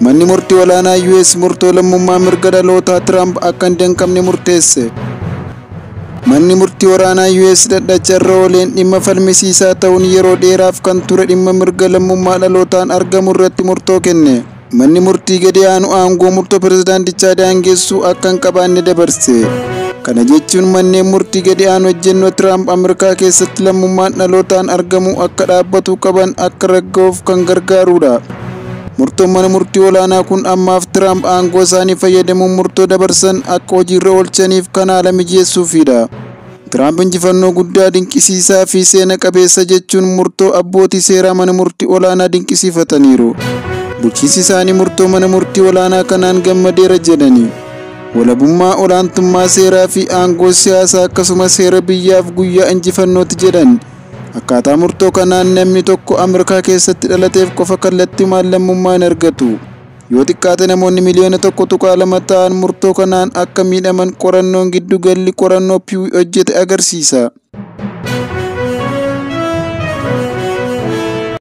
Manni murtii olaanaa US murtoo lammummaa mirga dhalootaa Trump akka hin danqamne murteesse. Manni murtii waraanaa US dhadhacharra ooleen dhimma falmisiisaa ta'uun yeroo dheeraaf kan ture dhimma mirga lammummaa dhalootaan argamu irratti murtoo kenne. Manni murtii gadi aanu aangoo murtoo pirezidaantichaa daangeessuu akka hin qabaanne dabarse. Kana jechuun manneen murtii gadi aanu ejjennoo Trump Ameerikaa keessatti lammummaan dhalootaan argamu akka dhaabbatu qaban akka ragga'uuf kan gargaarudha. Murtoon mana murtii olaanaa kun ammaaf Trump aangoo isaanii fayyadamuun murtoo dabarsan akka hojiirra oolchaniif kan haala mijeessuufidha. Trump injifannoo guddaa dinqisiisaa fi seena qabeessa jechuun murtoo abbootii seeraa mana murtii olaanaa dinqisiifataniiru. Bulchiinsi isaanii murtoo mana murtii olaanaa kanaan gammadeera jedhani. Walabummaa, olaantummaa seeraa fi aangoo siyaasaa akkasumas seera biyyaaf guyyaa injifannooti jedhan. Akkaataa murtoo kanaan namni tokko Ameerikaa keessatti dhalateef qofa kallattiimaan lammummaa hin argatu. Yoo xiqqaate namoonni miliyoona 1.2 ta'an murtoo kanaan akka miidhaman qorannoon giddu galli qorannoo Pew hojjete agarsiisa.